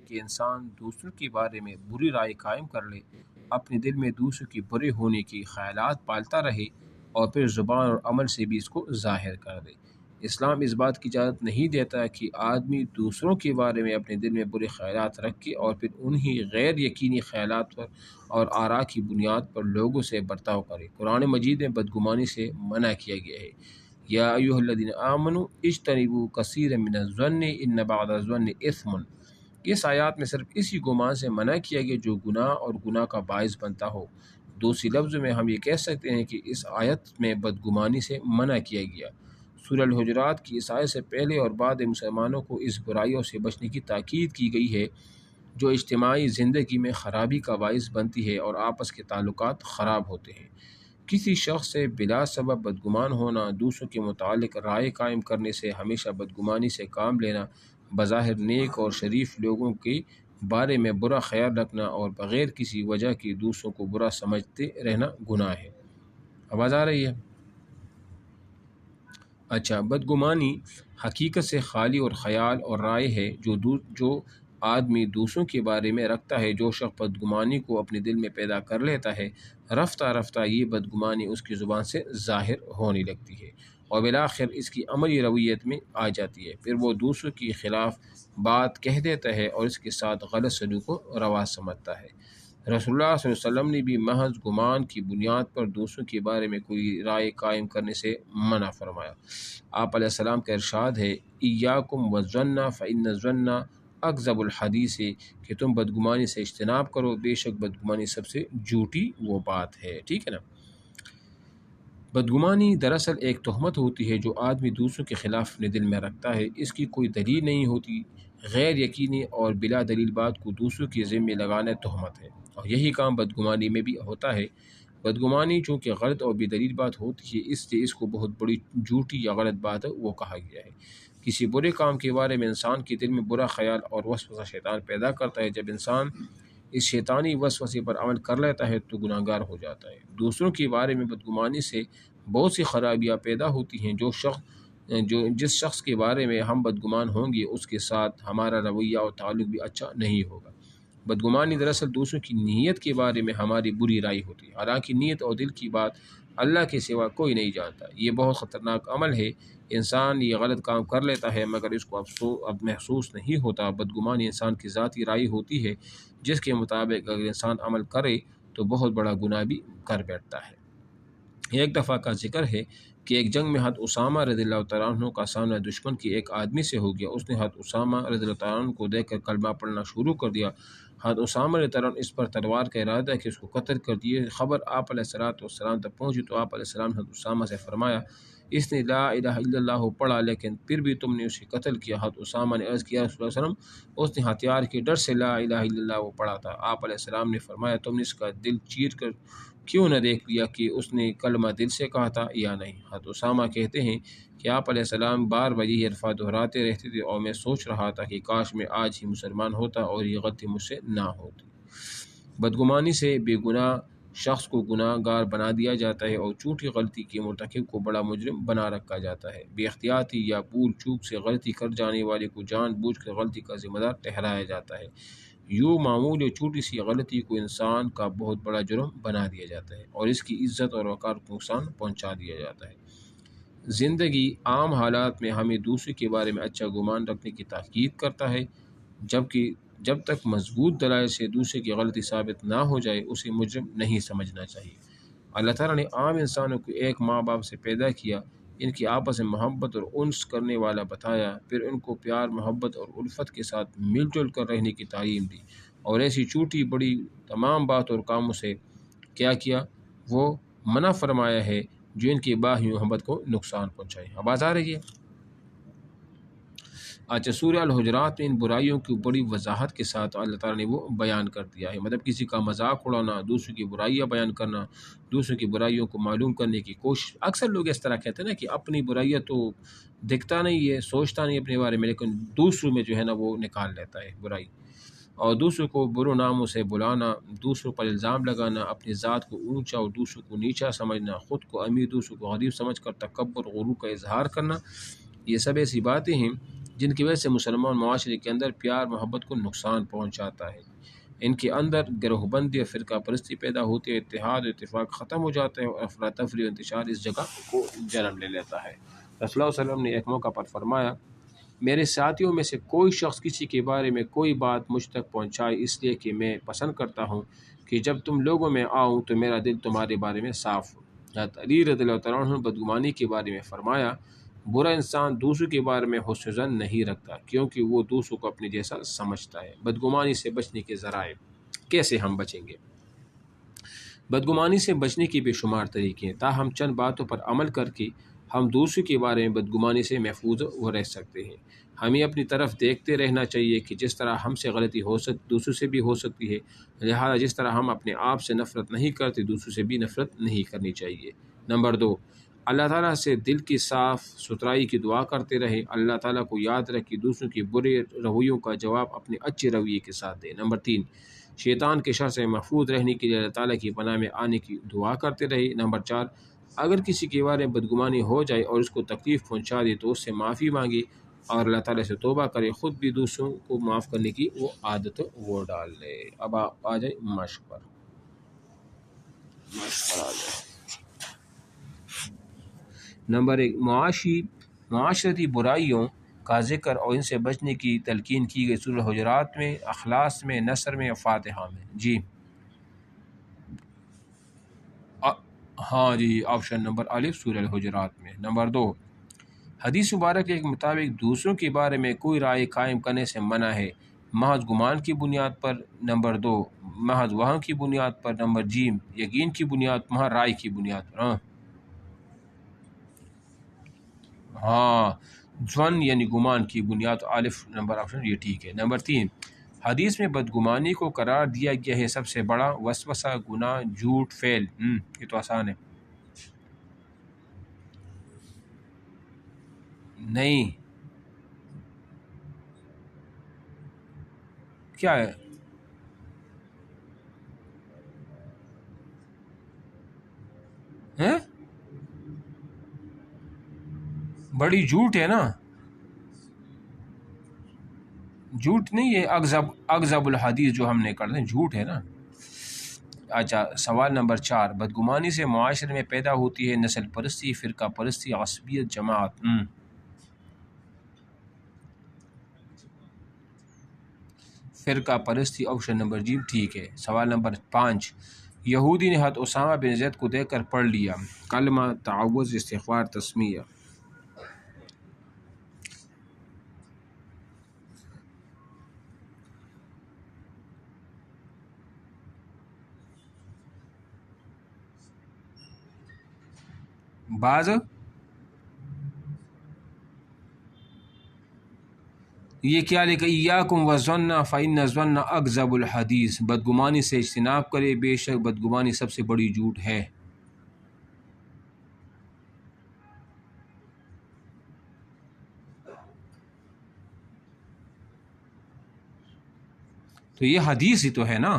کہ انسان دوسروں کے بارے میں بری رائے قائم کر لے، اپنے دل میں دوسروں کے برے ہونے کی خیالات پالتا رہے اور پھر زبان اور عمل سے بھی اس کو ظاہر کر دے۔ اسلام اس بات کی اجازت نہیں دیتا کہ آدمی دوسروں کے بارے میں اپنے دل میں برے خیالات رکھے اور پھر انہی غیر یقینی خیالات پر اور آراء کی بنیاد پر لوگوں سے برتاؤ کرے۔ قرآن مجید میں بدگمانی سے منع کیا گیا ہے۔ یا ایھا الذین آمنوا اجتنبوا کثیرا من الظن ان بعض الظن اثم۔ اس آیات میں صرف اسی گمان سے منع کیا گیا جو گناہ اور گناہ کا باعث بنتا ہو۔ دوسری لفظوں میں ہم یہ کہہ سکتے ہیں کہ اس آیت میں بدگمانی سے منع کیا گیا۔ سورہ الحجرات کی اس آیت سے پہلے اور بعد مسلمانوں کو اس برائیوں سے بچنے کی تاکید کی گئی ہے جو اجتماعی زندگی میں خرابی کا باعث بنتی ہے اور آپس کے تعلقات خراب ہوتے ہیں۔ کسی شخص سے بلا سبب بدگمان ہونا، دوسروں کے متعلق رائے قائم کرنے سے ہمیشہ بدگمانی سے کام لینا، بظاہر نیک اور شریف لوگوں کے بارے میں برا خیال رکھنا اور بغیر کسی وجہ کے دوسروں کو برا سمجھتے رہنا گناہ ہے۔ آواز آ رہی ہے؟ اچھا، بدگمانی حقیقت سے خالی اور خیال اور رائے ہے جو آدمی دوسروں کے بارے میں رکھتا ہے۔ جو شخص بدگمانی کو اپنے دل میں پیدا کر لیتا ہے، رفتہ رفتہ یہ بدگمانی اس کی زبان سے ظاہر ہونے لگتی ہے اور بالآخر اس کی عملی رویت میں آ جاتی ہے۔ پھر وہ دوسروں کے خلاف بات کہہ دیتا ہے اور اس کے ساتھ غلط سلوک کو روا سمجھتا ہے۔ رسول اللہ صلی اللہ علیہ وسلم نے بھی محض گمان کی بنیاد پر دوسروں کے بارے میں کوئی رائے قائم کرنے سے منع فرمایا۔ آپ علیہ السلام کا ارشاد ہے، ایاکم والظن فإن الظن اکذب الحدیث، کہ تم بدگمانی سے اجتناب کرو، بے شک بدگمانی سب سے جھوٹی وہ بات ہے۔ ٹھیک ہے نا؟ بدگمانی دراصل ایک تہمت ہوتی ہے جو آدمی دوسروں کے خلاف اپنے دل میں رکھتا ہے۔ اس کی کوئی دلیل نہیں ہوتی۔ غیر یقینی اور بلا دلیل بات کو دوسروں کے ذمہ لگانا تہمت ہے، اور یہی کام بدگمانی میں بھی ہوتا ہے۔ بدگمانی چونکہ غلط اور بے دلیل بات ہوتی ہے، اس لیے اس کو بہت بڑی جھوٹی یا غلط بات وہ کہا گیا ہے۔ کسی برے کام کے بارے میں انسان کے دل میں برا خیال اور وسوسہ شیطان پیدا کرتا ہے۔ جب انسان اس شیطانی وسوسے پر عمل کر لیتا ہے تو گناہ گار ہو جاتا ہے۔ دوسروں کے بارے میں بدگمانی سے بہت سی خرابیاں پیدا ہوتی ہیں۔ جس شخص کے بارے میں ہم بدگمان ہوں گے اس کے ساتھ ہمارا رویہ اور تعلق بھی اچھا نہیں ہوگا۔ بدگمانی دراصل دوسروں کی نیت کے بارے میں ہماری بری رائے ہوتی ہے، حالانکہ نیت اور دل کی بات اللہ کے سوا کوئی نہیں جانتا۔ یہ بہت خطرناک عمل ہے۔ انسان یہ غلط کام کر لیتا ہے مگر اس کو اب محسوس نہیں ہوتا۔ بدگمانی انسان کی ذاتی رائے ہوتی ہے جس کے مطابق اگر انسان عمل کرے تو بہت بڑا گناہ بھی کر بیٹھتا ہے۔ ایک دفعہ کا ذکر ہے کہ ایک جنگ میں حضرت اسامہ رضی اللہ تعالیٰ عنہ کا سامنا دشمن کے ایک آدمی سے ہو گیا۔ اس نے حضرت اسامہ رضی اللہ تعالیٰ عنہ کو دیکھ کر کلمہ پڑھنا شروع کر دیا۔ حضرت اسامہ رضی اللہ تعالیٰ عنہ اس پر تلوار کا ارادہ کہ اس کو قتل کر دیے۔ خبر آپ علیہ السلام تک پہنچی تو آپ علیہ السلام نے حضرت اسامہ سے فرمایا، اس نے لا الہ الا اللہ پڑھا لیکن پھر بھی تم نے اسے قتل کیا۔ حضرت اسامہ نے عرض کیا، رسول اللہ علیہ وسلم، اس نے ہتھیار کے ڈر سے لا الہ الا اللہ پڑھا تھا۔ آپ علیہ السلام نے فرمایا، تم نے اس کا دل چیر کر کیوں نہ دیکھ لیا کہ اس نے کلمہ دل سے کہا تھا یا نہیں؟ حضرت اسامہ کہتے ہیں کہ آپ علیہ السلام بار بار یہ الفاظ دہراتے رہتے تھے اور میں سوچ رہا تھا کہ کاش میں آج ہی مسلمان ہوتا اور یہ غلطی مجھ سے نہ ہوتی۔ بدگمانی سے بے گناہ شخص کو گناہ گار بنا دیا جاتا ہے اور چھوٹی غلطی کے مرتکب کو بڑا مجرم بنا رکھا جاتا ہے۔ بے احتیاطی یا بھول چوک سے غلطی کر جانے والے کو جان بوجھ کر غلطی کا ذمہ دار ٹھہرایا جاتا ہے۔ یوں معمول یا چھوٹی سی غلطی کو انسان کا بہت بڑا جرم بنا دیا جاتا ہے اور اس کی عزت اور وقار کو نقصان پہنچا دیا جاتا ہے۔ زندگی عام حالات میں ہمیں دوسرے کے بارے میں اچھا گمان رکھنے کی تاکید کرتا ہے، جب تک مضبوط دلائل سے دوسرے کی غلطی ثابت نہ ہو جائے اسے مجرم نہیں سمجھنا چاہیے۔ اللہ تعالیٰ نے عام انسانوں کو ایک ماں باپ سے پیدا کیا، ان کی آپس میں محبت اور انس کرنے والا بتایا، پھر ان کو پیار محبت اور الفت کے ساتھ مل جل کر رہنے کی تعلیم دی اور ایسی چھوٹی بڑی تمام بات اور کاموں سے کیا وہ منع فرمایا ہے جو ان کی باہمی محبت کو نقصان پہنچائے۔ آواز آ رہی ہے؟ اچھا، سورہ الحجرات میں ان برائیوں کی بڑی وضاحت کے ساتھ اللہ تعالیٰ نے وہ بیان کر دیا ہے۔ مطلب کسی کا مذاق اڑانا، دوسروں کی برائیاں بیان کرنا، دوسروں کی برائیوں کو معلوم کرنے کی کوشش۔ اکثر لوگ اس طرح کہتے ہیں نا کہ اپنی برائیاں تو دکھتا نہیں ہے، سوچتا نہیں اپنے بارے میں، لیکن دوسروں میں جو ہے نا وہ نکال لیتا ہے برائی، اور دوسروں کو برے ناموں سے بلانا، دوسروں پر الزام لگانا، اپنی ذات کو اونچا اور دوسروں کو نیچا سمجھنا، خود کو امیر دوسروں کو غریب سمجھ کر تکبر غرور کا اظہار کرنا، یہ سب ایسی باتیں ہیں جن کی وجہ سے مسلمان معاشرے کے اندر پیار محبت کو نقصان پہنچاتا ہے۔ ان کے اندر گروہ بندی اور فرقہ پرستی پیدا ہوتی ہے، اتحاد و اتفاق ختم ہو جاتا ہے اور افراتفری و انتشار اس جگہ کو جنم لے لیتا ہے۔ رسول اللہ صلی اللہ علیہ وسلم نے ایک موقع پر فرمایا، میرے ساتھیوں میں سے کوئی شخص کسی کے بارے میں کوئی بات مجھ تک پہنچائے، اس لیے کہ میں پسند کرتا ہوں کہ جب تم لوگوں میں آؤں تو میرا دل تمہارے بارے میں صاف ہو۔ حضرت علی رضی اللہ تعالیٰ عنہ نے بدگمانی کے بارے میں فرمایا، برا انسان دوسروں کے بارے میں حسن ظن نہیں رکھتا کیونکہ وہ دوسروں کو اپنے جیسا سمجھتا ہے۔ بدگمانی سے بچنے کے ذرائع، کیسے ہم بچیں گے؟ بدگمانی سے بچنے کی بے شمار طریقے ہیں، تاہم چند باتوں پر عمل کر کے ہم دوسروں کے بارے میں بدگمانی سے محفوظ رہ سکتے ہیں۔ ہمیں اپنی طرف دیکھتے رہنا چاہیے کہ جس طرح ہم سے غلطی دوسروں سے بھی ہو سکتی ہے، لہذا جس طرح ہم اپنے آپ سے نفرت نہیں کرتے دوسروں سے بھی نفرت نہیں کرنی چاہیے۔ نمبر 2، اللہ تعالیٰ سے دل کی صاف ستھرائی کی دعا کرتے رہے۔ اللہ تعالیٰ کو یاد رکھ کہ دوسروں کی برے رویوں کا جواب اپنے اچھے رویے کے ساتھ دے۔ نمبر 3، شیطان کے شر سے محفوظ رہنے کے لیے اللہ تعالیٰ کی پناہ میں آنے کی دعا کرتے رہے۔ نمبر 4، اگر کسی کے بارے میں بدگمانی ہو جائے اور اس کو تکلیف پہنچا دے تو اس سے معافی مانگے اور اللہ تعالیٰ سے توبہ کرے، خود بھی دوسروں کو معاف کرنے کی وہ عادت وہ ڈال لے۔ اب آپ آ جائیں مشق پر آ جائیں۔ نمبر 1، معاشرتی برائیوں کا ذکر اور ان سے بچنے کی تلقین کی گئی سورہ حجرات میں، اخلاص میں، نصر میں اور فاتحہ میں۔ جی ہاں جی، آپشن نمبر الف سورہ الحجرات میں۔ نمبر 2، حدیث مبارک کے مطابق دوسروں کے بارے میں کوئی رائے قائم کرنے سے منع ہے، محض گمان کی بنیاد پر۔ نمبر 2، محض وہم کی بنیاد پر۔ نمبر جیم، یقین کی بنیاد پر، محض رائے کی بنیاد پر۔ ہاں ظن یعنی گمان کی بنیاد، الف نمبر آپشن یہ ٹھیک ہے۔ نمبر 3، حدیث میں بدگمانی کو قرار دیا گیا ہے سب سے بڑا وسوسہ، گناہ، جھوٹ، فعل۔ یہ تو آسان ہے۔ نہیں، کیا ہے؟ ہیں؟ بڑی جھوٹ ہے نا، جھوٹ نہیں ہے، اکذب الحدیث جو ہم نے کر دیں جھوٹ ہے نا۔ اچھا، سوال نمبر 4، بدگمانی سے معاشرے میں پیدا ہوتی ہے نسل پرستی، فرقہ پرستی، عصبیت، جماعت۔ فرقہ پرستی، آپشن نمبر جی ٹھیک ہے۔ سوال نمبر 5، یہودی نے حضرت اسامہ بن زید کو دیکھ کر پڑھ لیا کلمہ تعوذ، استغفار، تسمیہ۔ بعض یہ کیا لکھا، ایاکم والظن فإن الظن اکذب الحدیث، بدگمانی سے اجتناب کرے، بے شک بدگمانی سب سے بڑی جھوٹ ہے۔ تو یہ حدیث ہی تو ہے نا۔